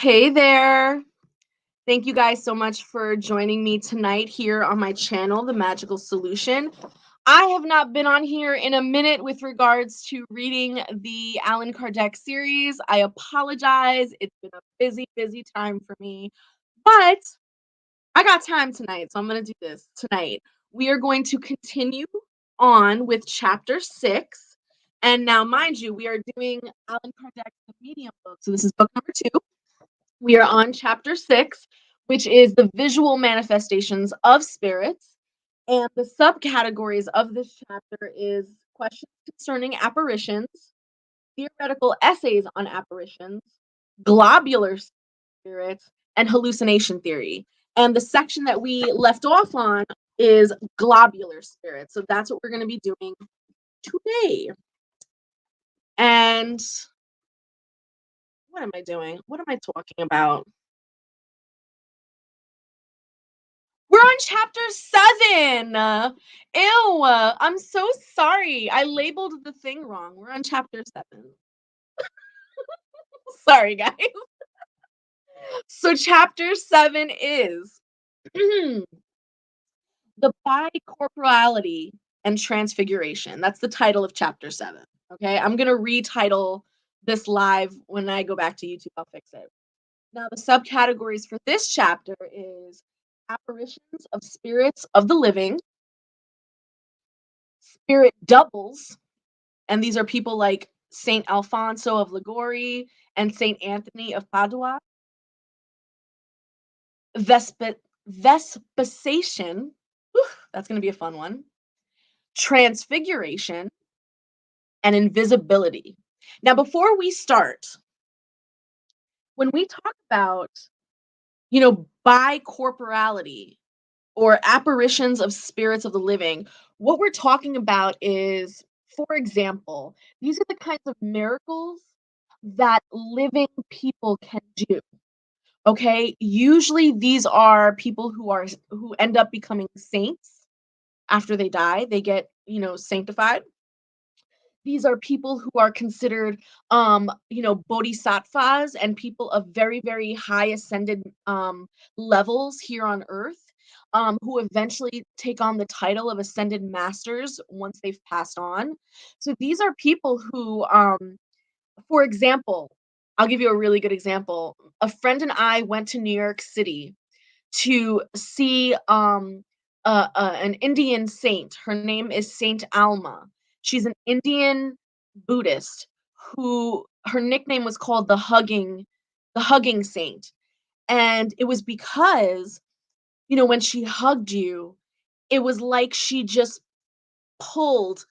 Hey there. Thank you guys so much for joining me tonight here on my channel, The Magical Solution. I have not been on here in a minute with regards to reading the Allan Kardec series. I apologize. It's been a busy, busy time for me, but I got time tonight, so I'm going to do this tonight. We are going to continue on with chapter 6. And now, mind you, we are doing Allan Kardec's The Medium book. So this is book number 2. We are on chapter 6, which is the visual manifestations of spirits. And the subcategories of this chapter is questions concerning apparitions, theoretical essays on apparitions, globular spirits, and hallucination theory. And the section that we left off on is globular spirits. So that's what we're going to be doing today. And what am I doing? What am I talking about? We're on chapter 7. Ew. I'm so sorry. I labeled the thing wrong. We're on chapter 7. Sorry, guys. So chapter 7 is the bicorporality and transfiguration. That's the title of chapter 7. Okay, I'm going to retitle this live when I go back to YouTube. I'll fix it. Now, the subcategories for this chapter is apparitions of spirits of the living, spirit doubles, and these are people like Saint Alfonso of Liguori and Saint Anthony of Padua. Vespasation, that's going to be a fun one. Transfiguration and invisibility. Now, before we start, when we talk about, bicorporality or apparitions of spirits of the living, what we're talking about is, for example, these are the kinds of miracles that living people can do. Okay, usually these are people who end up becoming saints after they die. They get, sanctified. These are people who are considered, bodhisattvas and people of very, very high ascended levels here on earth, who eventually take on the title of ascended masters once they've passed on. So these are people who, for example, I'll give you a really good example. A friend and I went to New York City to see an Indian saint. Her name is Saint Alma. She's an Indian Buddhist who her nickname was called the hugging saint. And it was because, when she hugged you, it was like she just pulled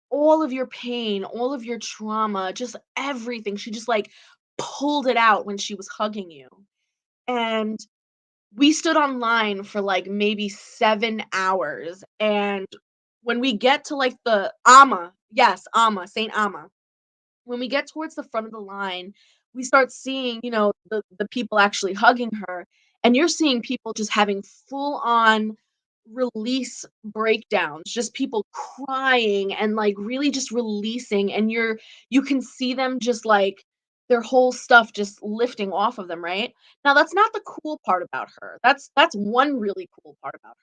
all of your pain, all of your trauma, just everything. She just like pulled it out when she was hugging you. And we stood online for like maybe 7 hours. And when we get to like the Amma, yes, Amma, Saint Amma, when we get towards the front of the line, we start seeing, the people actually hugging her. And you're seeing people just having full on release breakdowns, just people crying and like really just releasing. And you can see them just like their whole stuff just lifting off of them, right? Now that's not the cool part about her. That's one really cool part about her.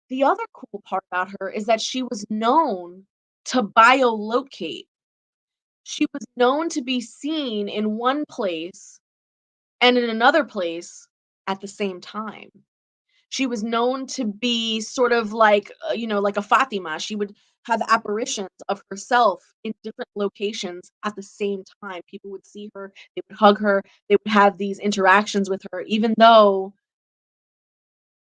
The other cool part about her is that she was known to biolocate. She was known to be seen in one place and in another place at the same time. She was known to be sort of like, like a Fatima. She would have apparitions of herself in different locations at the same time. People would see her, they would hug her, they would have these interactions with her, even though,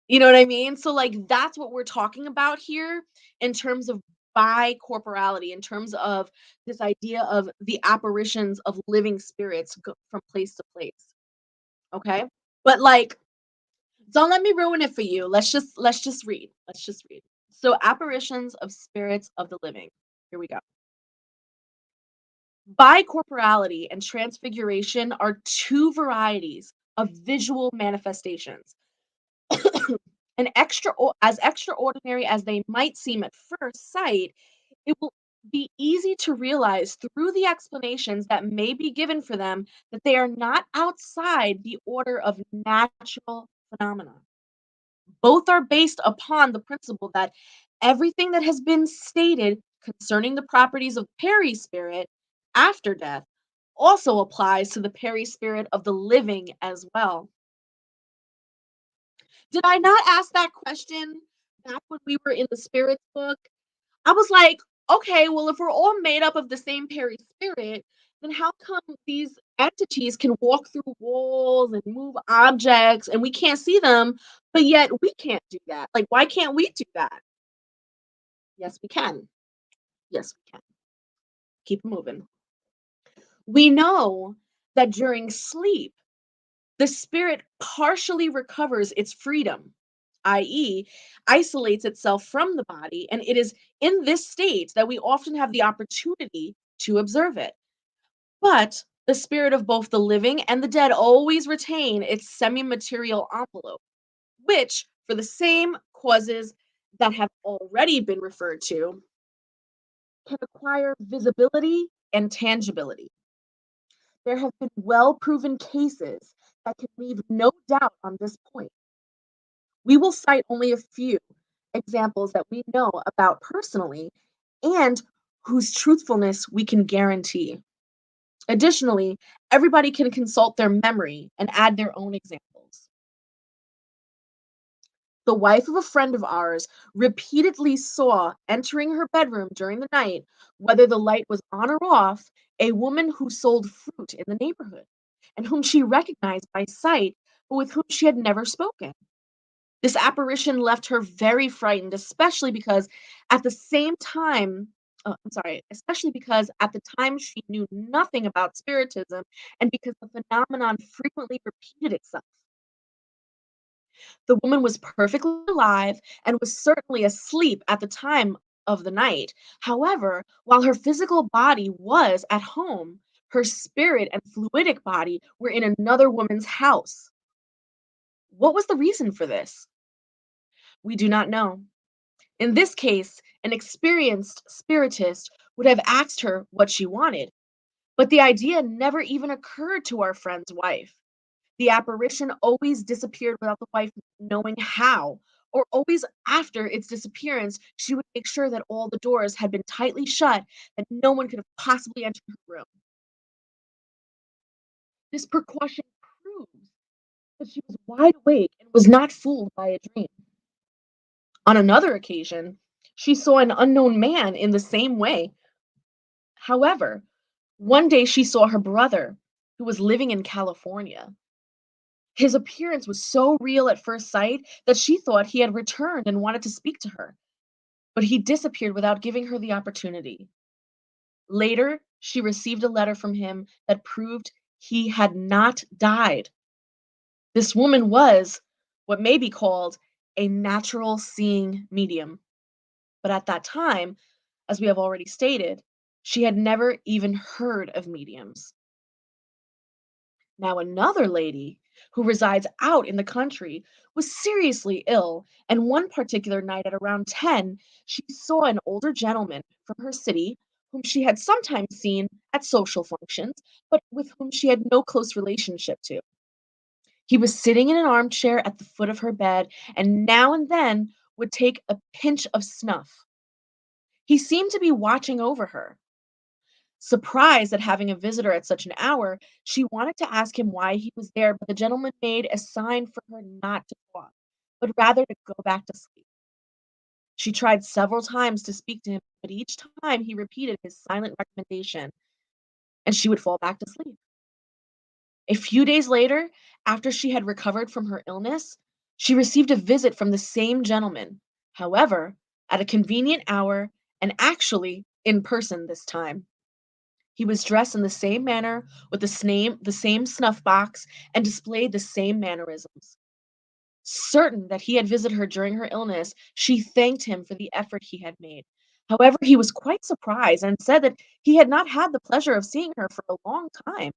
you know what I mean? So, like, that's what we're talking about here in terms of bicorporality, in terms of this idea of the apparitions of living spirits from place to place. Okay. But like, don't let me ruin it for you. Let's just read. Let's just read. So apparitions of spirits of the living. Here we go. Bicorporality and transfiguration are two varieties of visual manifestations. As extraordinary as they might seem at first sight, it will be easy to realize through the explanations that may be given for them that they are not outside the order of natural phenomena. Both are based upon the principle that everything that has been stated concerning the properties of perispirit after death also applies to the perispirit of the living as well. Did I not ask that question back when we were in the spirits book? I was like, okay, well, if we're all made up of the same perispirit, then how come these entities can walk through walls and move objects and we can't see them, but yet we can't do that? Like, why can't we do that? Yes, we can. Yes, we can. Keep it moving. We know that during sleep, the spirit partially recovers its freedom, i.e., isolates itself from the body, and it is in this state that we often have the opportunity to observe it. But the spirit of both the living and the dead always retain its semi material envelope, which, for the same causes that have already been referred to, can acquire visibility and tangibility. There have been well proven cases that can leave no doubt on this point. We will cite only a few examples that we know about personally and whose truthfulness we can guarantee. Additionally, everybody can consult their memory and add their own examples. The wife of a friend of ours repeatedly saw entering her bedroom during the night, whether the light was on or off, a woman who sold fruit in the neighborhood and whom she recognized by sight, but with whom she had never spoken. This apparition left her very frightened, especially because at the same time, I'm sorry, especially because at the time she knew nothing about spiritism and because the phenomenon frequently repeated itself. The woman was perfectly alive and was certainly asleep at the time of the night. However, while her physical body was at home, her spirit and fluidic body were in another woman's house. What was the reason for this? We do not know. In this case, an experienced spiritist would have asked her what she wanted, but the idea never even occurred to our friend's wife. The apparition always disappeared without the wife knowing how, or always after its disappearance, she would make sure that all the doors had been tightly shut, that no one could have possibly entered her room. This precaution proves that she was wide awake and was not fooled by a dream. On another occasion, she saw an unknown man in the same way. However, one day she saw her brother, who was living in California. His appearance was so real at first sight that she thought he had returned and wanted to speak to her, but he disappeared without giving her the opportunity. Later, she received a letter from him that proved he had not died. This woman was what may be called a natural seeing medium, but at that time, as we have already stated, she had never even heard of mediums. Now, another lady who resides out in the country was seriously ill, and one particular night at around 10, she saw an older gentleman from her city whom she had sometimes seen at social functions, but with whom she had no close relationship to. He was sitting in an armchair at the foot of her bed and now and then would take a pinch of snuff. He seemed to be watching over her. Surprised at having a visitor at such an hour, she wanted to ask him why he was there, but the gentleman made a sign for her not to talk, but rather to go back to sleep. She tried several times to speak to him, but each time he repeated his silent recommendation, and she would fall back to sleep. A few days later, after she had recovered from her illness, she received a visit from the same gentleman, however, at a convenient hour and actually in person this time. He was dressed in the same manner, with the same snuff box, and displayed the same mannerisms. Certain that he had visited her during her illness, she thanked him for the effort he had made. However, he was quite surprised and said that he had not had the pleasure of seeing her for a long time.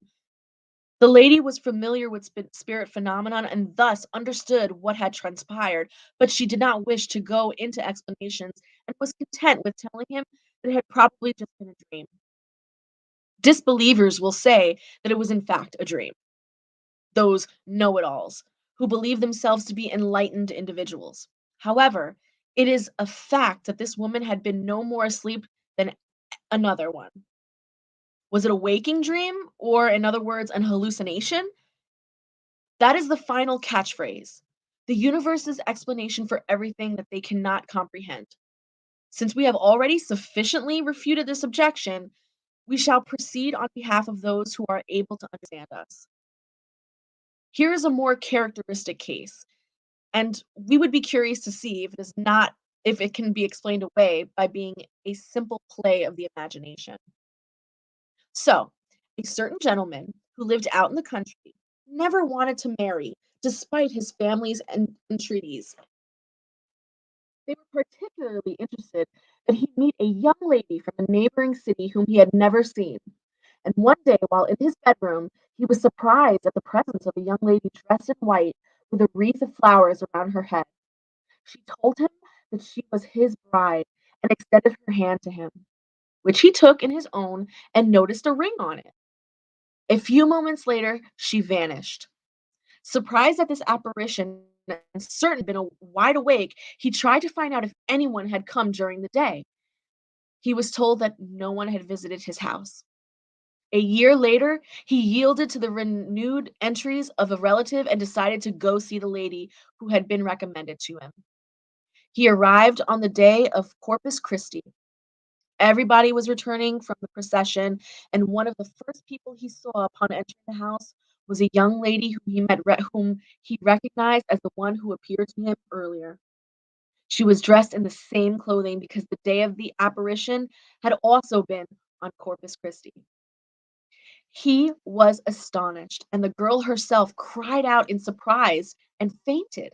The lady was familiar with spirit phenomenon and thus understood what had transpired, but she did not wish to go into explanations and was content with telling him it had probably just been a dream. Disbelievers will say that it was in fact a dream. Those know-it-alls who believe themselves to be enlightened individuals. However, it is a fact that this woman had been no more asleep than another one. Was it a waking dream, or in other words, an hallucination? That is the final catchphrase. The universe's explanation for everything that they cannot comprehend. Since we have already sufficiently refuted this objection, we shall proceed on behalf of those who are able to understand us. Here is a more characteristic case, and we would be curious to see if it can be explained away by being a simple play of the imagination. So, a certain gentleman who lived out in the country never wanted to marry despite his family's entreaties. They were particularly interested that he meet a young lady from a neighboring city whom he had never seen. And one day, while in his bedroom, he was surprised at the presence of a young lady dressed in white with a wreath of flowers around her head. She told him that she was his bride and extended her hand to him, which he took in his own and noticed a ring on it. A few moments later, she vanished. Surprised at this apparition and certain been wide awake, he tried to find out if anyone had come during the day. He was told that no one had visited his house. A year later, he yielded to the renewed entries of a relative and decided to go see the lady who had been recommended to him. He arrived on the day of Corpus Christi. Everybody was returning from the procession, and one of the first people he saw upon entering the house was a young lady whom he recognized as the one who appeared to him earlier. She was dressed in the same clothing because the day of the apparition had also been on Corpus Christi. He was astonished, and the girl herself cried out in surprise and fainted.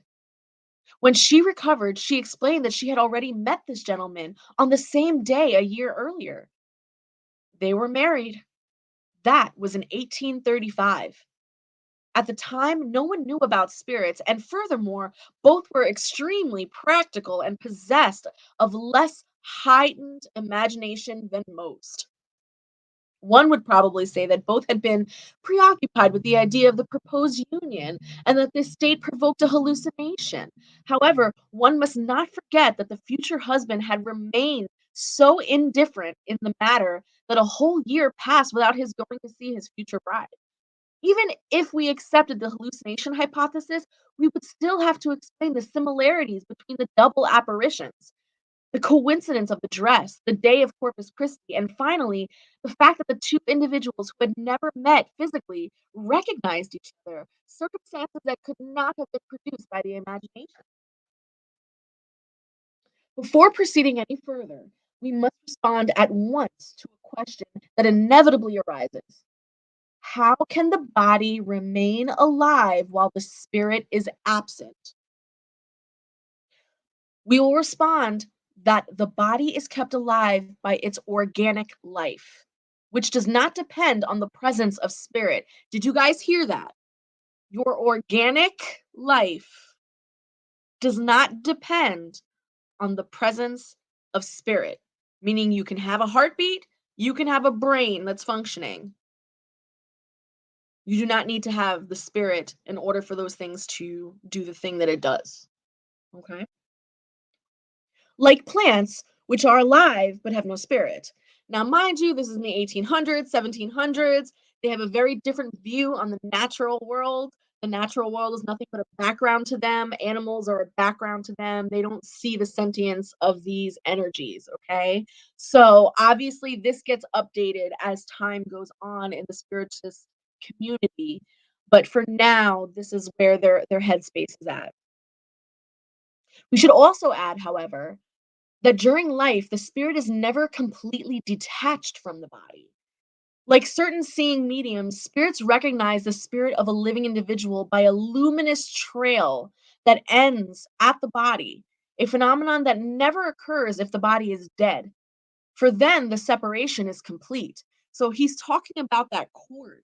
When she recovered, she explained that she had already met this gentleman on the same day a year earlier. They were married. That was in 1835. At the time, no one knew about spirits, and furthermore, both were extremely practical and possessed of less heightened imagination than most. One would probably say that both had been preoccupied with the idea of the proposed union and that this state provoked a hallucination. However, one must not forget that the future husband had remained so indifferent in the matter that a whole year passed without his going to see his future bride. Even if we accepted the hallucination hypothesis, we would still have to explain the similarities between the double apparitions, the coincidence of the dress, the day of Corpus Christi, and finally, the fact that the two individuals who had never met physically recognized each other, circumstances that could not have been produced by the imagination. Before proceeding any further, we must respond at once to a question that inevitably arises. How can the body remain alive while the spirit is absent? We will respond that the body is kept alive by its organic life, which does not depend on the presence of spirit. Did you guys hear that? Your organic life does not depend on the presence of spirit, meaning you can have a heartbeat, you can have a brain that's functioning. You do not need to have the spirit in order for those things to do the thing that it does. Okay? Like plants, which are alive but have no spirit. Now, mind you, this is in the 1800s, 1700s. They have a very different view on the natural world. The natural world is nothing but a background to them. Animals are a background to them. They don't see the sentience of these energies, okay? So, obviously, this gets updated as time goes on in the spiritist community. But for now, this is where their headspace is at. We should also add, however, that during life, the spirit is never completely detached from the body. Like certain seeing mediums, spirits recognize the spirit of a living individual by a luminous trail that ends at the body, a phenomenon that never occurs if the body is dead. For then, the separation is complete. So he's talking about that cord.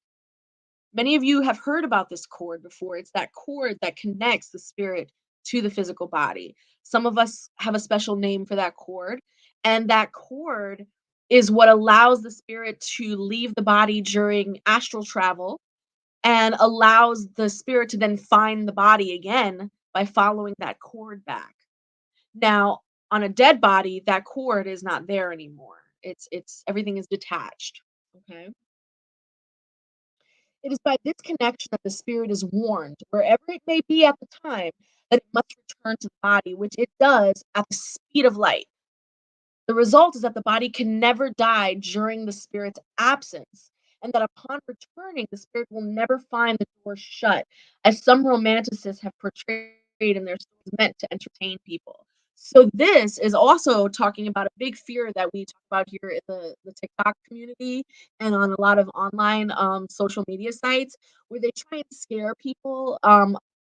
Many of you have heard about this cord before. It's that cord that connects the spirit to the physical body. Some of us have a special name for that cord, And that cord is what allows the spirit to leave the body during astral travel and allows the spirit to then find the body again by following that cord back. Now, on a dead body, that cord is not there anymore. It's everything is detached. Okay. It is by this connection that the spirit is warned, wherever it may be at the time, that it must return to the body, which it does at the speed of light. The result is that the body can never die during the spirit's absence, and that upon returning, the spirit will never find the door shut, as some romanticists have portrayed in their stories meant to entertain people. So this is also talking about a big fear that we talk about here in the TikTok community and on a lot of online social media sites where they try and scare people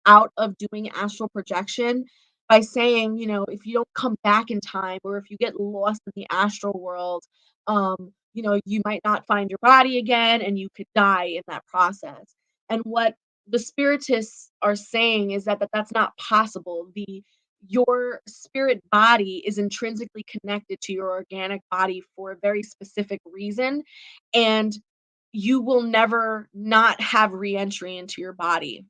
out of doing astral projection by saying, if you don't come back in time or if you get lost in the astral world, you might not find your body again and you could die in that process. And what the spiritists are saying is that's not possible. The Your spirit body is intrinsically connected to your organic body for a very specific reason, and you will never not have reentry into your body.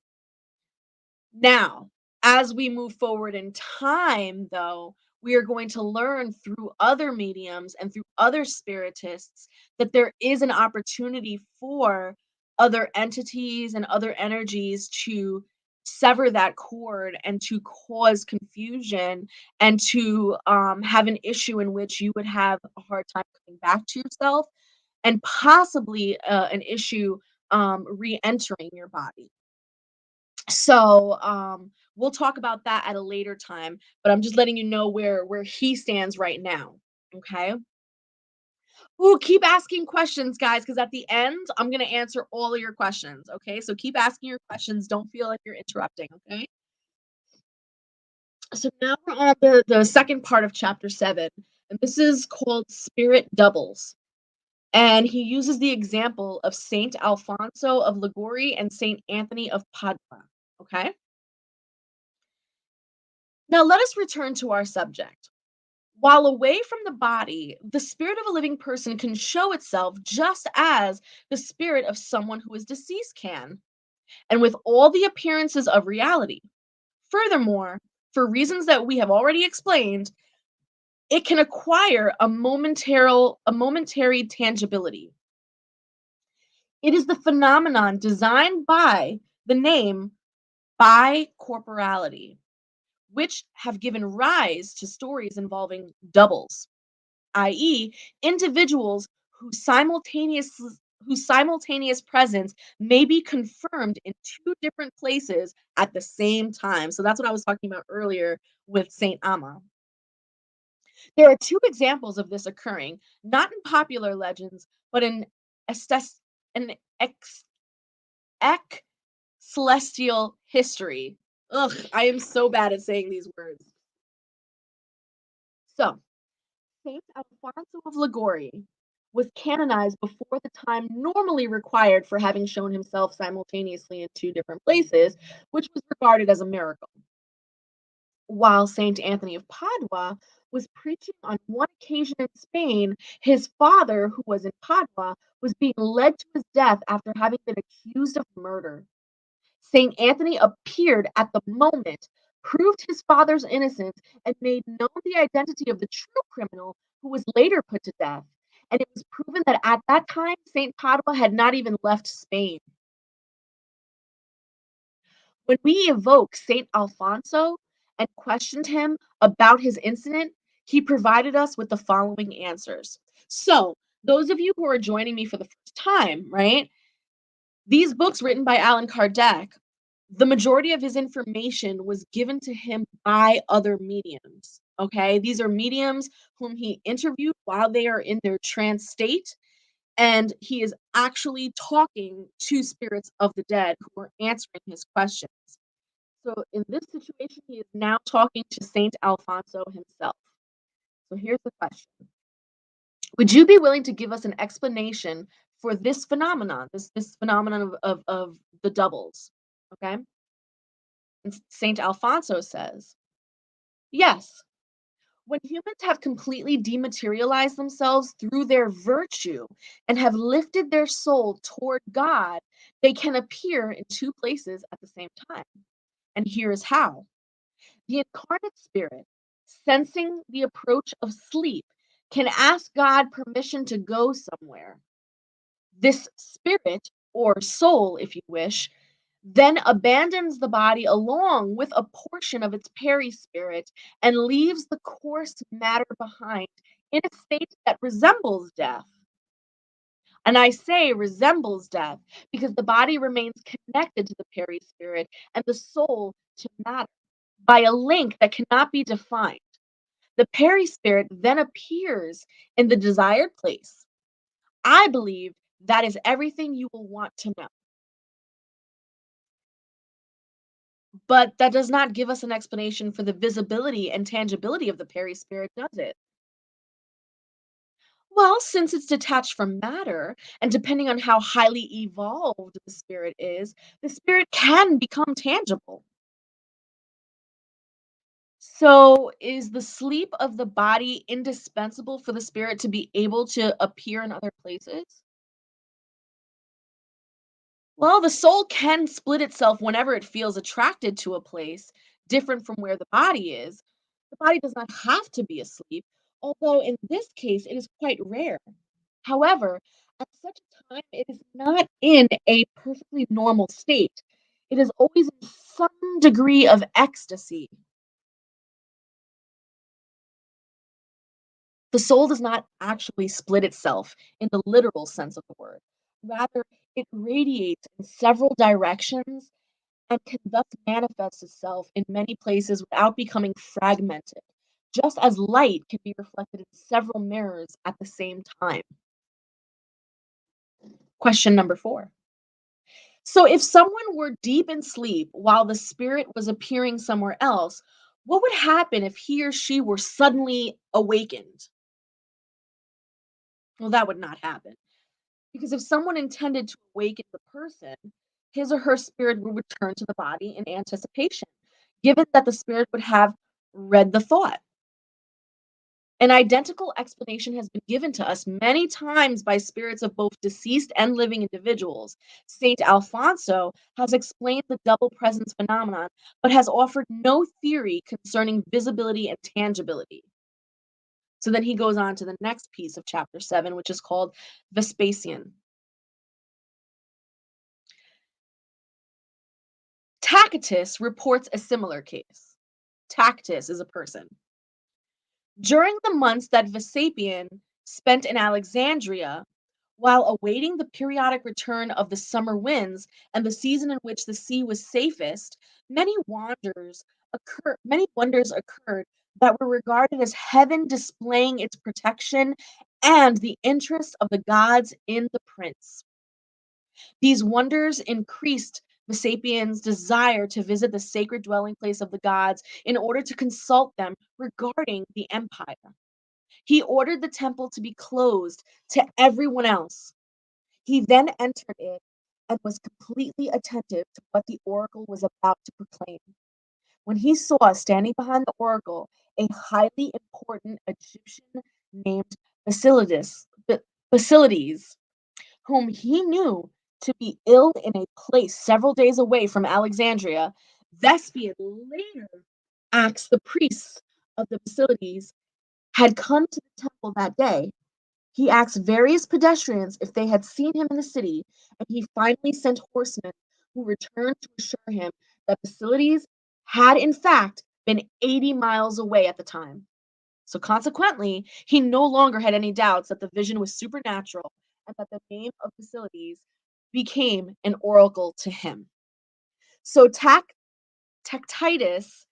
Now, as we move forward in time, though, we are going to learn through other mediums and through other spiritists that there is an opportunity for other entities and other energies to sever that cord and to cause confusion and to have an issue in which you would have a hard time coming back to yourself and possibly an issue re entering your body. So, we'll talk about that at a later time, but I'm just letting you know where he stands right now, okay? Ooh, keep asking questions, guys, because at the end, I'm gonna answer all of your questions, okay? So keep asking your questions, don't feel like you're interrupting, okay? So now we're on the second part of chapter 7, and this is called Spirit Doubles, and he uses the example of Saint Alfonso of Liguori and Saint Anthony of Padua, okay? Now let us return to our subject. While away from the body, the spirit of a living person can show itself just as the spirit of someone who is deceased can, and with all the appearances of reality. Furthermore, for reasons that we have already explained, it can acquire a momentary tangibility. It is the phenomenon designed by the name bicorporality, which have given rise to stories involving doubles, i.e., individuals whose simultaneous presence may be confirmed in two different places at the same time. So that's what I was talking about earlier with Saint Amma. There are two examples of this occurring, not in popular legends, but in estes- an ex celestial history. Ugh, I am so bad at saying these words. So, Saint Alfonso of Liguori was canonized before the time normally required for having shown himself simultaneously in two different places, which was regarded as a miracle. While Saint Anthony of Padua was preaching on one occasion in Spain, his father, who was in Padua, was being led to his death after having been accused of murder. Saint Anthony appeared at the moment, proved his father's innocence, and made known the identity of the true criminal who was later put to death. And it was proven that at that time, Saint Padua had not even left Spain. When we evoke Saint Alfonso and questioned him about his incident, he provided us with the following answers. So, those of you who are joining me for the first time, right? These books written by Allan Kardec, the majority of his information was given to him by other mediums. Okay, these are mediums whom he interviewed while they are in their trance state, and he is actually talking to spirits of the dead who are answering his questions. So in this situation, he is now talking to Saint Alfonso himself. So here's the question: would you be willing to give us an explanation for this phenomenon, this phenomenon of the doubles? Okay. And Saint Alfonso says, yes. When humans have completely dematerialized themselves through their virtue and have lifted their soul toward God, they can appear in two places at the same time. And here is how. The incarnate spirit, sensing the approach of sleep, can ask God permission to go somewhere. This spirit, or soul, if you wish, then abandons the body along with a portion of its perispirit and leaves the coarse matter behind in a state that resembles death. And I say resembles death because the body remains connected to the perispirit and the soul to matter by a link that cannot be defined. The perispirit then appears in the desired place. I believe that is everything you will want to know. But that does not give us an explanation for the visibility and tangibility of the perispirit, does it? Well, since it's detached from matter, and depending on how highly evolved the spirit can become tangible. So, is the sleep of the body indispensable for the spirit to be able to appear in other places? Well, the soul can split itself whenever it feels attracted to a place different from where the body is. The body does not have to be asleep, although in this case it is quite rare. However, at such a time it is not in a perfectly normal state. It is always in some degree of ecstasy. The soul does not actually split itself in the literal sense of the word. Rather, it radiates in several directions and can thus manifest itself in many places without becoming fragmented, just as light can be reflected in several mirrors at the same time. Question number 4. So, if someone were deep in sleep while the spirit was appearing somewhere else, what would happen if he or she were suddenly awakened? Well, that would not happen. Because if someone intended to awaken the person, his or her spirit would return to the body in anticipation, given that the spirit would have read the thought. An identical explanation has been given to us many times by spirits of both deceased and living individuals. Saint Alfonso has explained the double presence phenomenon, but has offered no theory concerning visibility and tangibility. So then he goes on to the next piece of chapter 7, which is called Vespasian. Tacitus reports a similar case. Tacitus is a person. During the months that Vespasian spent in Alexandria, while awaiting the periodic return of the summer winds and the season in which the sea was safest, many wonders occurred that were regarded as heaven displaying its protection and the interest of the gods in the prince. These wonders increased Vespasian's desire to visit the sacred dwelling place of the gods in order to consult them regarding the empire. He ordered the temple to be closed to everyone else. He then entered it and was completely attentive to what the oracle was about to proclaim. When he saw standing behind the oracle a highly important Egyptian named Basilides, whom he knew to be ill in a place several days away from Alexandria, Vespasian later asked the priests of the Basilides had come to the temple that day. He asked various pedestrians if they had seen him in the city, and he finally sent horsemen who returned to assure him that Basilides had in fact been 80 miles away at the time. So consequently, he no longer had any doubts that the vision was supernatural and that the name of Basilides became an oracle to him. So Tacitus,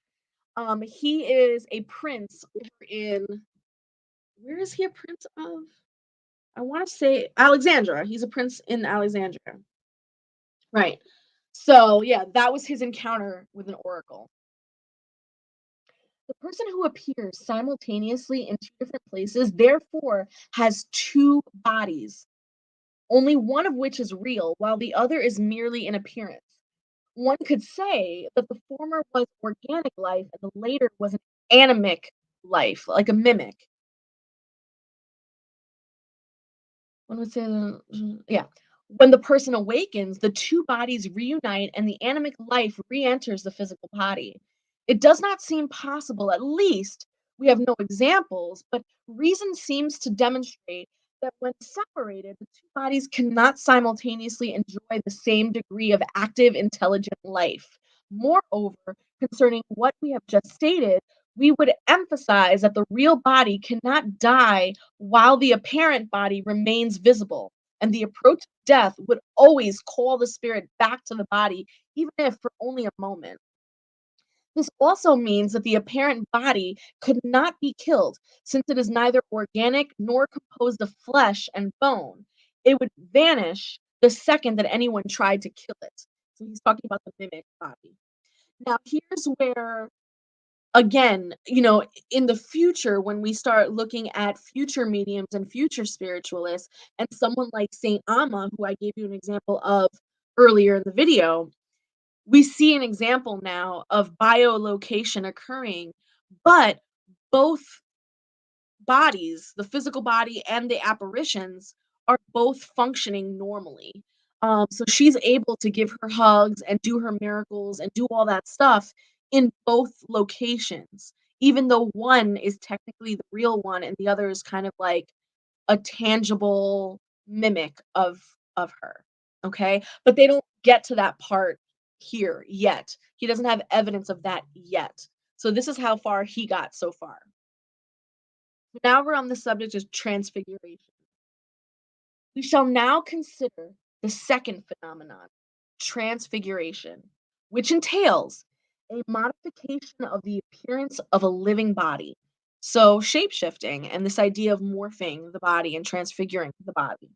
he is a prince over in, where is he a prince of? I want to say Alexandria. He's a prince in Alexandria. Right. So yeah, that was his encounter with an oracle. The person who appears simultaneously in two different places, therefore, has two bodies, only one of which is real, while the other is merely an appearance. One could say that the former was organic life and the later was an animic life, like a mimic. One would say, yeah. When the person awakens, the two bodies reunite and the animic life re-enters the physical body. It does not seem possible, at least we have no examples, but reason seems to demonstrate that when separated, the two bodies cannot simultaneously enjoy the same degree of active, intelligent life. Moreover, concerning what we have just stated, we would emphasize that the real body cannot die while the apparent body remains visible, and the approach of death would always call the spirit back to the body, even if for only a moment. This also means that the apparent body could not be killed, since it is neither organic nor composed of flesh and bone. It would vanish the second that anyone tried to kill it. So he's talking about the mimic body. Now, here's where again, in the future, when we start looking at future mediums and future spiritualists, and someone like Saint Amma, who I gave you an example of earlier in the video, we see an example now of biolocation occurring, but both bodies, the physical body and the apparitions, are both functioning normally. So she's able to give her hugs and do her miracles and do all that stuff in both locations, even though one is technically the real one and the other is kind of like a tangible mimic of her. Okay, but they don't get to that part here yet. He doesn't have evidence of that yet. So this is how far he got so far. Now we're on the subject of transfiguration. We shall now consider the second phenomenon, transfiguration, which entails a modification of the appearance of a living body. So, shapeshifting and this idea of morphing the body and transfiguring the body.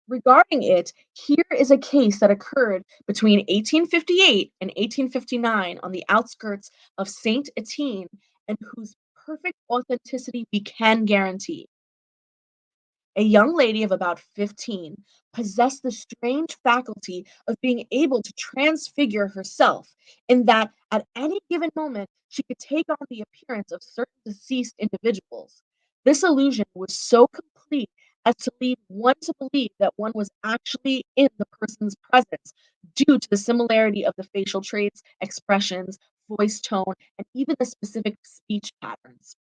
Regarding it, here is a case that occurred between 1858 and 1859 on the outskirts of Saint Etienne and whose perfect authenticity we can guarantee. A young lady of about 15 possessed the strange faculty of being able to transfigure herself, in that at any given moment she could take on the appearance of certain deceased individuals. This illusion was so complete as to lead one to believe that one was actually in the person's presence due to the similarity of the facial traits, expressions, voice tone, and even the specific speech patterns.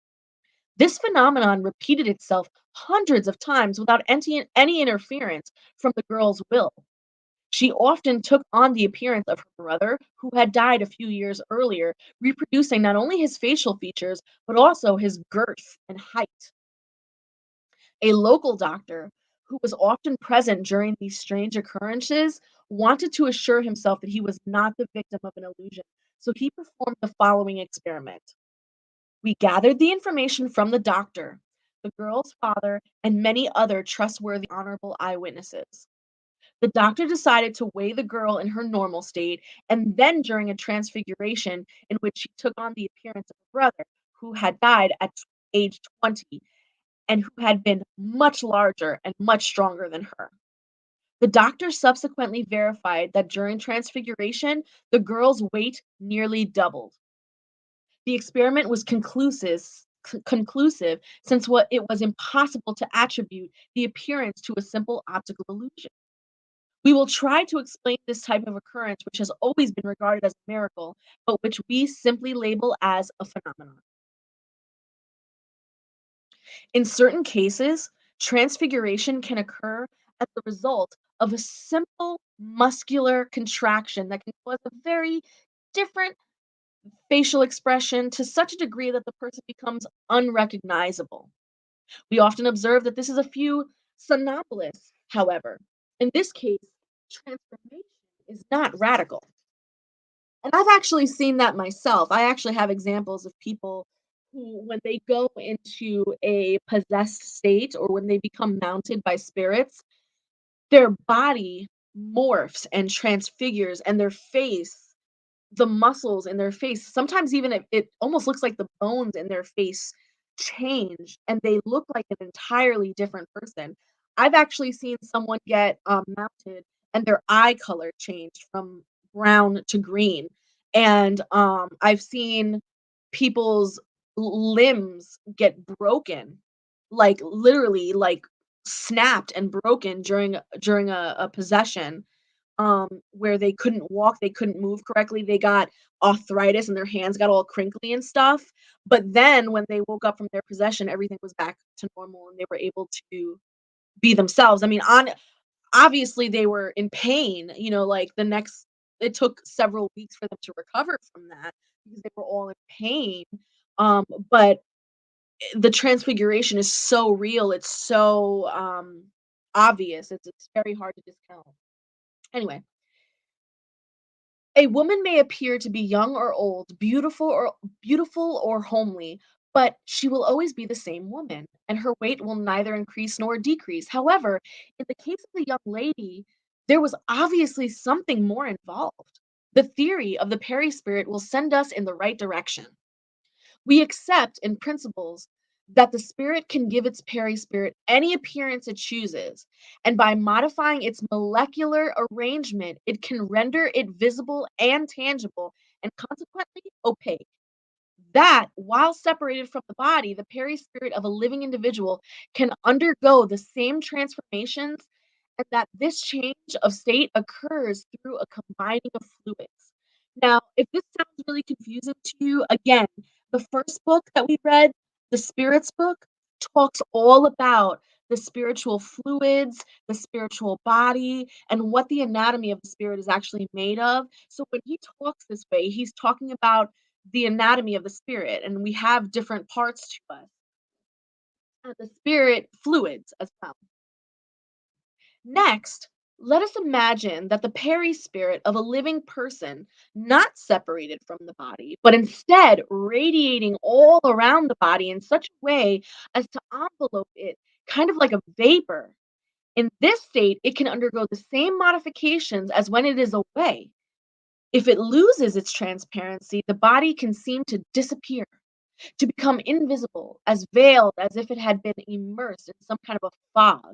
This phenomenon repeated itself hundreds of times without any interference from the girl's will. She often took on the appearance of her brother, who had died a few years earlier, reproducing not only his facial features, but also his girth and height. A local doctor, who was often present during these strange occurrences, wanted to assure himself that he was not the victim of an illusion, so he performed the following experiment. We gathered the information from the doctor, the girl's father, and many other trustworthy, honorable eyewitnesses. The doctor decided to weigh the girl in her normal state, and then during a transfiguration in which she took on the appearance of her brother, who had died at age 20 and who had been much larger and much stronger than her. The doctor subsequently verified that during transfiguration, the girl's weight nearly doubled. The experiment was conclusive since it was impossible to attribute the appearance to a simple optical illusion. We will try to explain this type of occurrence, which has always been regarded as a miracle, but which we simply label as a phenomenon. In certain cases, transfiguration can occur as the result of a simple muscular contraction that can cause a very different facial expression to such a degree that the person becomes unrecognizable. We often observe that this is a few somnambulists, however. In this case, transformation is not radical. And I've actually seen that myself. I actually have examples of people who, when they go into a possessed state or when they become mounted by spirits, their body morphs and transfigures, and their face, the muscles in their face, sometimes even it almost looks like the bones in their face change and they look like an entirely different person. I've actually seen someone get mounted and their eye color changed from brown to green. And I've seen people's limbs get broken, like literally like snapped and broken during a possession, where they couldn't walk, they couldn't move correctly, they got arthritis and their hands got all crinkly and stuff. But then when they woke up from their possession, everything was back to normal and they were able to be themselves. I mean, obviously they were in pain, like it took several weeks for them to recover from that because they were all in pain. But the transfiguration is so real, it's so obvious, it's very hard to discount. Anyway, a woman may appear to be young or old, beautiful or homely, but she will always be the same woman, and her weight will neither increase nor decrease. However, in the case of the young lady, there was obviously something more involved. The theory of the perispirit will send us in the right direction. We accept in principles that the spirit can give its perispirit any appearance it chooses, and by modifying its molecular arrangement, it can render it visible and tangible, and consequently opaque. That, while separated from the body, the perispirit of a living individual can undergo the same transformations, and that this change of state occurs through a combining of fluids. Now, if this sounds really confusing to you, again, the first book that we read, the Spirits book, talks all about the spiritual fluids, the spiritual body, and what the anatomy of the spirit is actually made of. So when he talks this way, he's talking about the anatomy of the spirit, and we have different parts to us, and the spirit fluids as well. Next, let us imagine that the perispirit of a living person, not separated from the body, but instead radiating all around the body in such a way as to envelope it, kind of like a vapor. In this state, it can undergo the same modifications as when it is away. If it loses its transparency, the body can seem to disappear, to become invisible, as veiled as if it had been immersed in some kind of a fog.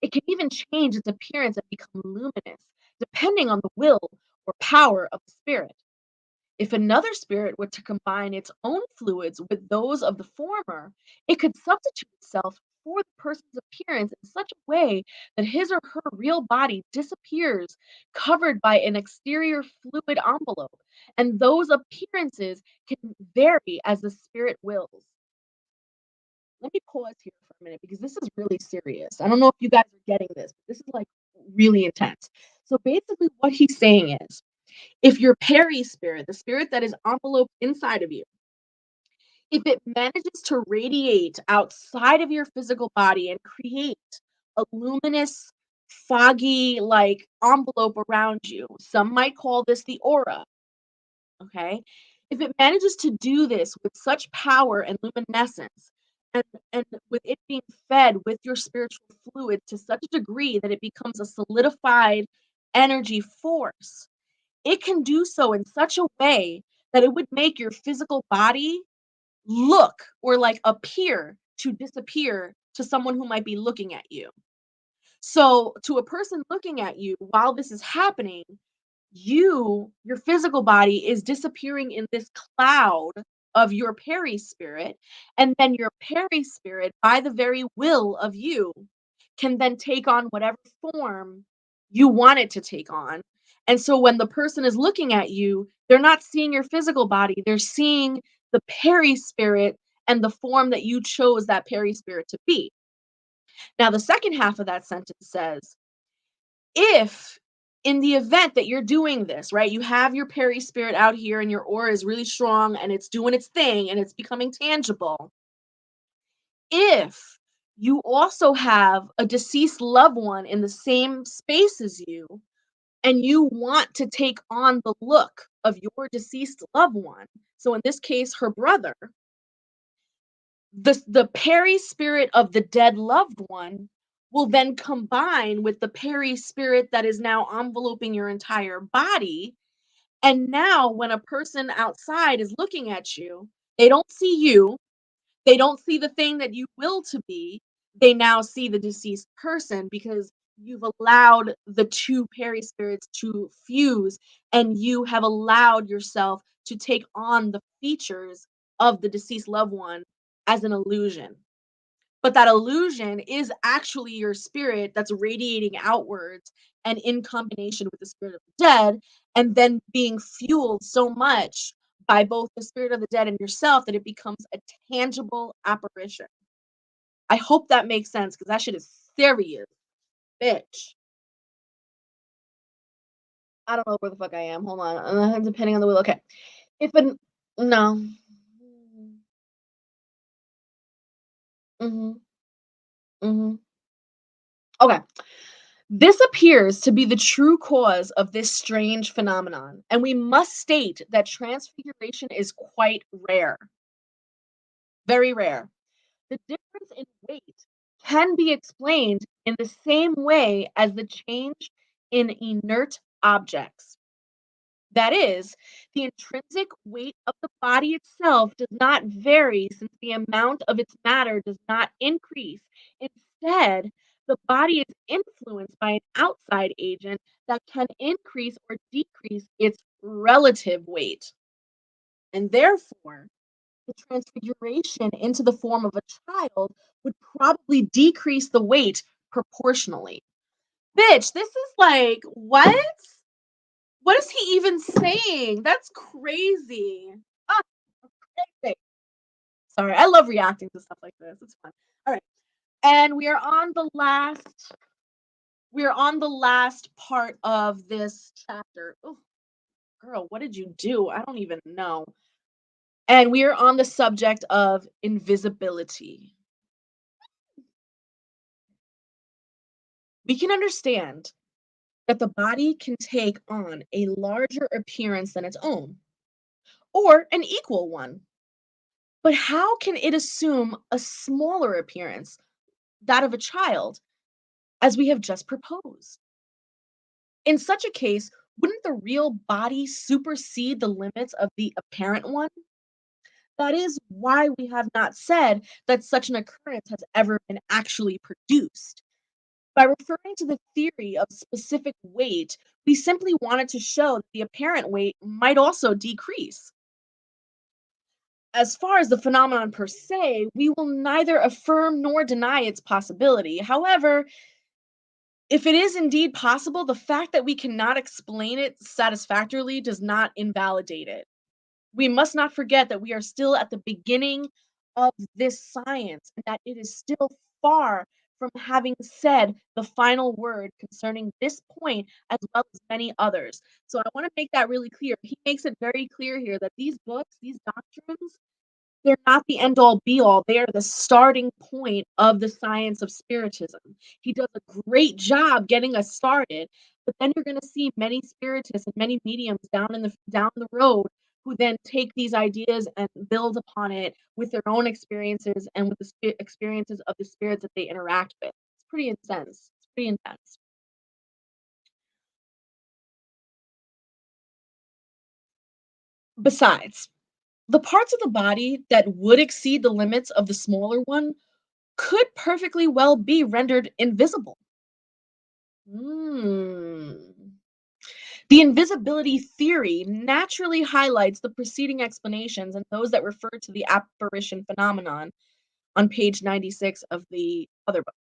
It can even change its appearance and become luminous, depending on the will or power of the spirit. If another spirit were to combine its own fluids with those of the former, it could substitute itself for the person's appearance in such a way that his or her real body disappears, covered by an exterior fluid envelope, and those appearances can vary as the spirit wills. Let me pause here for a minute because this is really serious. I don't know if you guys are getting this, but this is like really intense. So basically, what he's saying is if your perispirit, the spirit that is enveloped inside of you, if it manages to radiate outside of your physical body and create a luminous, foggy, like envelope around you, some might call this the aura, okay? If it manages to do this with such power and luminescence, and, and with it being fed with your spiritual fluid to such a degree that it becomes a solidified energy force, it can do so in such a way that it would make your physical body look or like appear to disappear to someone who might be looking at you. So, to a person looking at you while this is happening, your physical body is disappearing in this cloud of your perispirit, and then your perispirit, by the very will of you, can then take on whatever form you want it to take on. And so when the person is looking at you, they're not seeing your physical body, they're seeing the perispirit and the form that you chose that perispirit to be. Now, the second half of that sentence says, if in the event that you're doing this, right, you have your perispirit out here and your aura is really strong and it's doing its thing and it's becoming tangible. If you also have a deceased loved one in the same space as you and you want to take on the look of your deceased loved one, so in this case, her brother, the perispirit of the dead loved one will then combine with the perispirit that is now enveloping your entire body. And now, when a person outside is looking at you, they don't see you, they don't see the thing that you will to be. They now see the deceased person because you've allowed the two perispirits to fuse and you have allowed yourself to take on the features of the deceased loved one as an illusion. But that illusion is actually your spirit that's radiating outwards and in combination with the spirit of the dead, and then being fueled so much by both the spirit of the dead and yourself that it becomes a tangible apparition. I hope that makes sense because that shit is serious, bitch. I don't know where the fuck I am. Hold on. Depending on the wheel. Okay. If an no. Mhm. Mhm. Okay. This appears to be the true cause of this strange phenomenon, and we must state that transfiguration is quite rare, very rare. The difference in weight can be explained in the same way as the change in inert objects. That is, the intrinsic weight of the body itself does not vary since the amount of its matter does not increase. Instead, the body is influenced by an outside agent that can increase or decrease its relative weight. And therefore, the transfiguration into the form of a child would probably decrease the weight proportionally. Bitch, this is like, what? What is he even saying? That's crazy. Ah, crazy. Sorry, I love reacting to stuff like this. It's fun. All right. And we are on the last part of this chapter. Oh, girl, what did you do? I don't even know. And we are on the subject of invisibility. We can understand that the body can take on a larger appearance than its own, or an equal one. But how can it assume a smaller appearance, that of a child, as we have just proposed? In such a case, wouldn't the real body supersede the limits of the apparent one? That is why we have not said that such an occurrence has ever been actually produced. By referring to the theory of specific weight, we simply wanted to show that the apparent weight might also decrease. As far as the phenomenon per se, we will neither affirm nor deny its possibility. However, if it is indeed possible, the fact that we cannot explain it satisfactorily does not invalidate it. We must not forget that we are still at the beginning of this science and that it is still far from having said the final word concerning this point as well as many others. So I want to make that really clear. He makes it very clear here that these books, these doctrines, they're not the end all be all. They are the starting point of the science of spiritism. He does a great job getting us started, but then you're going to see many spiritists and many mediums down the road who then take these ideas and build upon it with their own experiences and with the experiences of the spirits that they interact with. It's pretty intense. It's pretty intense. Besides, the parts of the body that would exceed the limits of the smaller one could perfectly well be rendered invisible. Mm. The invisibility theory naturally highlights the preceding explanations and those that refer to the apparition phenomenon on page 96 of the other book.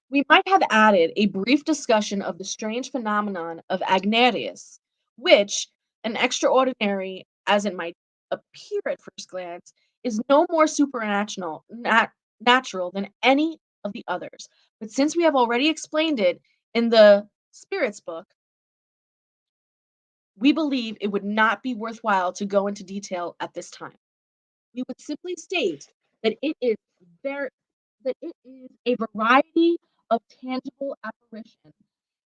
We might have added a brief discussion of the strange phenomenon of Agnarius, which, an extraordinary as it might appear at first glance, is no more natural than any of the others. But since we have already explained it in the Spirits book, we believe it would not be worthwhile to go into detail at this time. We would simply state that there that it is a variety of tangible apparitions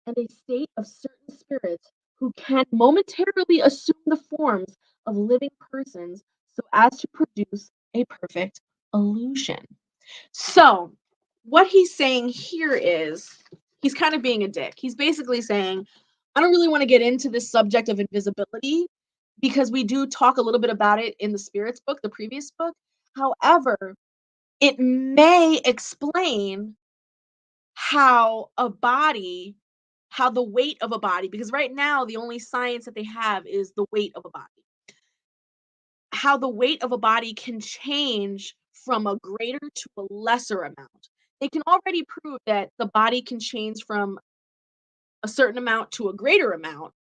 and a state of certain spirits who can momentarily assume the forms of living persons so as to produce a perfect illusion. So, what he's saying here is he's kind of being a dick. He's basically saying, I don't really want to get into this subject of invisibility because we do talk a little bit about it in the spirits book, the previous book. However, it may explain how a body, how the weight of a body, because right now the only science that they have is the weight of a body. how the weight of a body can change from a greater to a lesser amount. They can already prove that the body can change from a certain amount to a greater amount,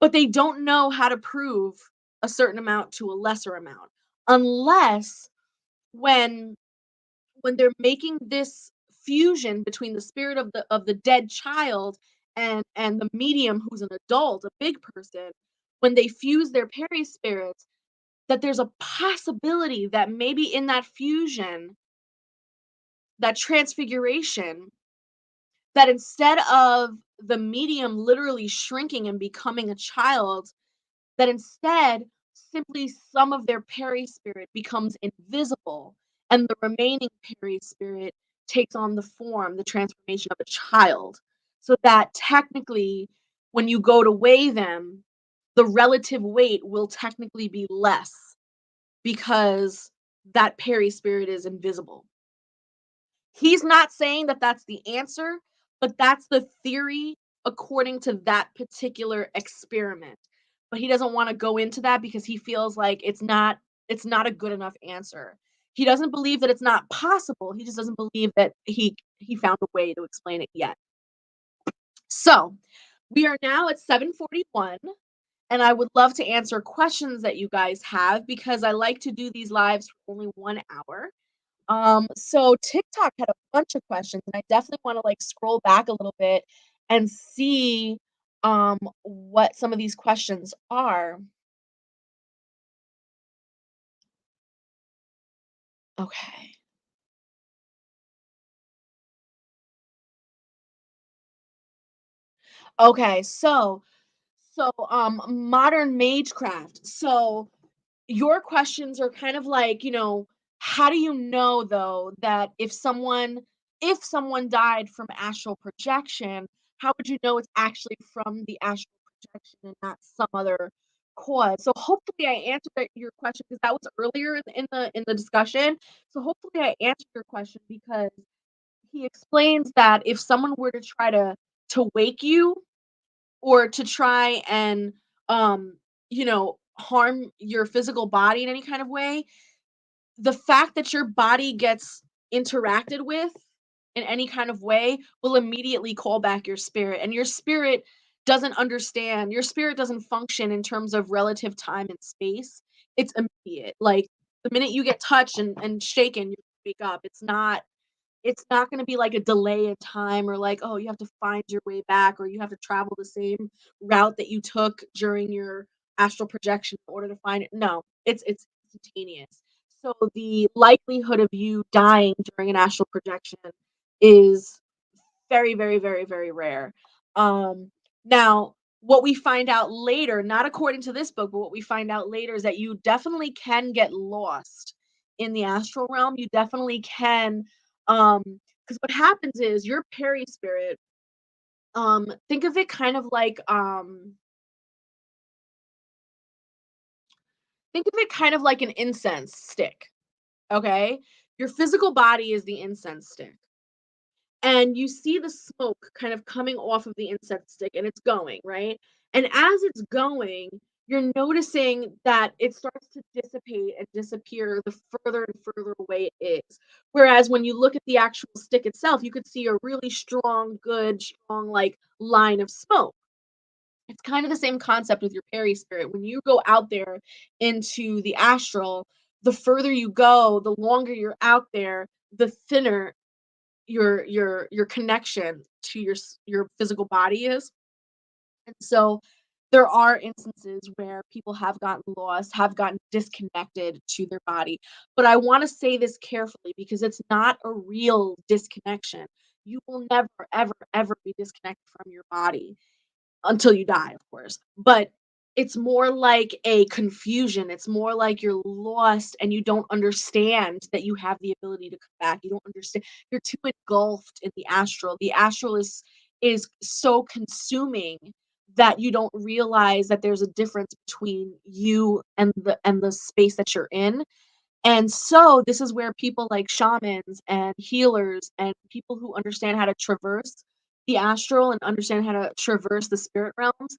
but they don't know how to prove a certain amount to a lesser amount unless when they're making this fusion between the spirit of the dead child and the medium who's an adult, a big person, when they fuse their perispirits, that there's a possibility that maybe in that fusion, that transfiguration, that instead of the medium literally shrinking and becoming a child, that instead simply some of their perispirit becomes invisible and the remaining perispirit takes on the form, the transformation of a child. So that technically, when you go to weigh them, the relative weight will technically be less because that perispirit is invisible. He's not saying that that's the answer, but that's the theory according to that particular experiment. But he doesn't want to go into that because he feels like it's not a good enough answer. He doesn't believe that it's not possible. He just doesn't believe that he found a way to explain it yet. So, we are now at 7:41 and I would love to answer questions that you guys have because I like to do these lives for only 1 hour. So TikTok had a bunch of questions, and I definitely want to like scroll back a little bit and see what some of these questions are. Okay. Okay, so modern magecraft. So your questions are kind of like, how do you know though that if someone died from astral projection, how would you know it's actually from the astral projection and not some other cause? So hopefully I answered your question because that was earlier in the discussion. So hopefully I answered your question because he explains that if someone were to try to wake you or to try and harm your physical body in any kind of way, the fact that your body gets interacted with in any kind of way will immediately call back your spirit, and your spirit doesn't function in terms of relative time and space. It's immediate. Like the minute you get touched and shaken, you wake up. It's not gonna be like a delay in time or like, oh, you have to find your way back or you have to travel the same route that you took during your astral projection in order to find it. No, it's instantaneous. So the likelihood of you dying during an astral projection is very, very, very, very rare. Now, what we find out later, not according to this book, but what we find out later is that you definitely can get lost in the astral realm. You definitely can, because what happens is your perispirit. Think of it kind of like, an incense stick. Okay, your physical body is the incense stick and you see the smoke kind of coming off of the incense stick and it's going, right? And as it's going, you're noticing that it starts to dissipate and disappear the further and further away it is. Whereas when you look at the actual stick itself, you could see a really strong, good, strong, like line of smoke. It's kind of the same concept with your perispirit. When you go out there into the astral, the further you go, the longer you're out there, the thinner your connection to your physical body is. And so there are instances where people have gotten lost, have gotten disconnected to their body. But I want to say this carefully because it's not a real disconnection. You will never, ever, ever be disconnected from your body until you die, of course. But it's more like a confusion. It's more like you're lost and you don't understand that you have the ability to come back. You don't understand. You're too engulfed in the astral. The astral is so consuming that you don't realize that there's a difference between you and the space that you're in. And so this is where people like shamans and healers and people who understand how to traverse the astral and understand how to traverse the spirit realms,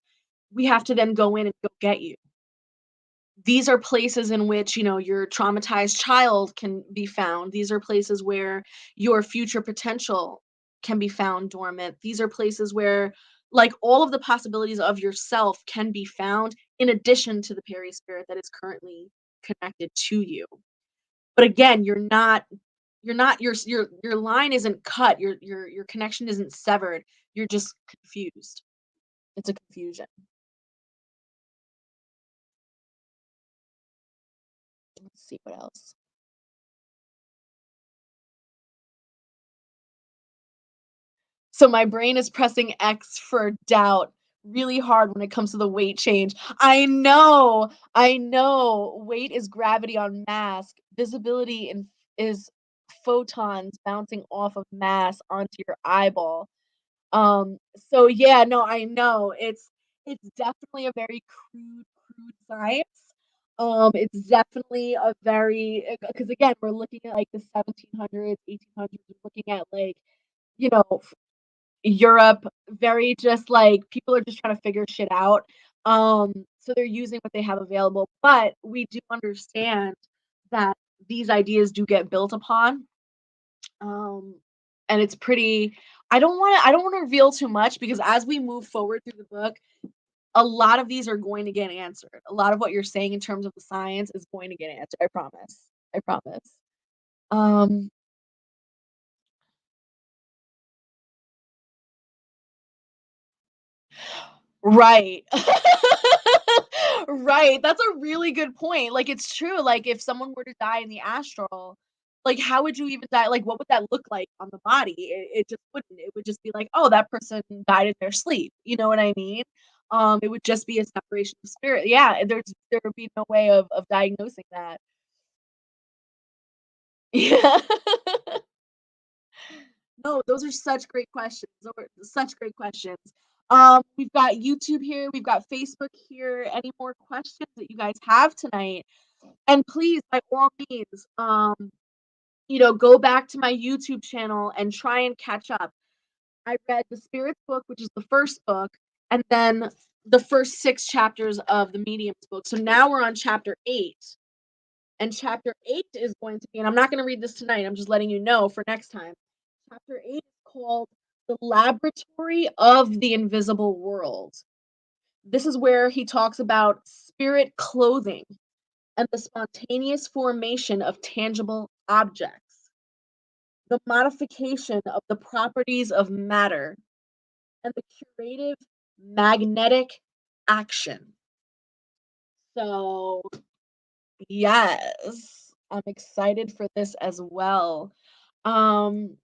we have to then go in and go get you. These are places in which, your traumatized child can be found. These are places where your future potential can be found dormant. These are places where, like, all of the possibilities of yourself can be found in addition to the Peri spirit that is currently connected to you. But again, you're not your line isn't cut. Your connection isn't severed. You're just confused. It's a confusion. Let's see what else. So my brain is pressing X for doubt really hard when it comes to the weight change. I know. Weight is gravity on mass. Visibility is photons bouncing off of mass onto your eyeball. So yeah, no, I know. It's definitely a very crude science. It's definitely a very because again, we're looking at like the 1700s, 1800s, we're looking at like, you know, Europe, very just like people are just trying to figure shit out. So they're using what they have available, but we do understand that these ideas do get built upon. Um, and it's pretty I don't wanna reveal too much because as we move forward through the book, a lot of these are going to get answered. A lot of what you're saying in terms of the science is going to get answered. I promise. I promise. Um, right. Right, that's a really good point. Like, it's true, like, if someone were to die in the astral, like, how would you even die? Like, what would that look like on the body? It just wouldn't. It would just be like, "Oh, that person died in their sleep." You know what I mean? It would just be a separation of spirit. Yeah, there would be no way of diagnosing that. Yeah. No, those are such great questions. Those are such great questions. We've got YouTube here, we've got Facebook here. Any more questions that you guys have tonight? And please, by all means, go back to my YouTube channel and try and catch up. I read the Spirits book, which is the first book, and then the first 6 chapters of the Mediums book. So now we're on chapter 8. And chapter 8 is going to be, and I'm not going to read this tonight, I'm just letting you know for next time. Chapter 8 is called The Laboratory of the Invisible World. This is where he talks about spirit clothing and the spontaneous formation of tangible objects, the modification of the properties of matter, and the curative magnetic action. So, yes, I'm excited for this as well. Um,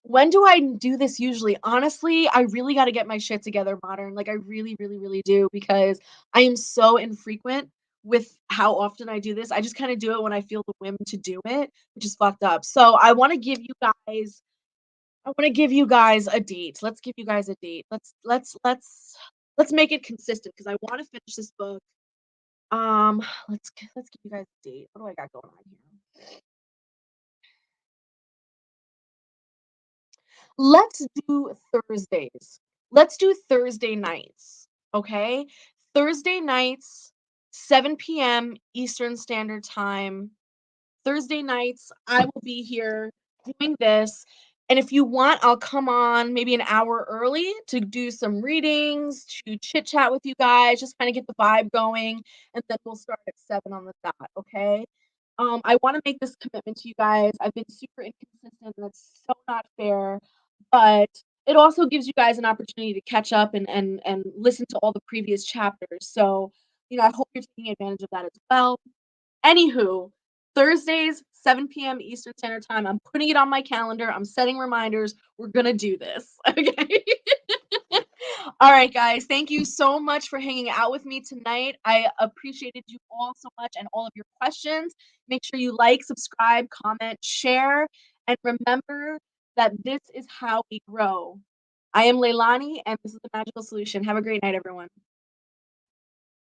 when do I do this usually? Honestly, I really gotta get my shit together modern, like, I really, really, really do because I am so infrequent with how often I do this. I just kinda do it when I feel the whim to do it, which is fucked up. So, I wanna give you guys a date. Let's give you guys a date. Let's make it consistent because I wanna finish this book. Um, let's give you guys a date. What do I got going on here? Let's do Thursdays. Let's do Thursday nights, okay? Thursday nights, 7 p.m. Eastern Standard Time. Thursday nights, I will be here doing this. And if you want, I'll come on maybe an hour early to do some readings, to chit chat with you guys, just kind of get the vibe going. And then we'll start at 7 on the dot, okay? I want to make this commitment to you guys. I've been super inconsistent. And that's so not fair. But it also gives you guys an opportunity to catch up and listen to all the previous chapters. So, I hope you're taking advantage of that as well. Anywho, Thursdays, 7 p.m. Eastern Standard Time. I'm putting it on my calendar. I'm setting reminders. We're gonna do this. Okay. All right, guys. Thank you so much for hanging out with me tonight. I appreciated you all so much and all of your questions. Make sure you like, subscribe, comment, share, and remember that this is how we grow. I am Leilani, and this is the Magical Solution. Have a great night, everyone.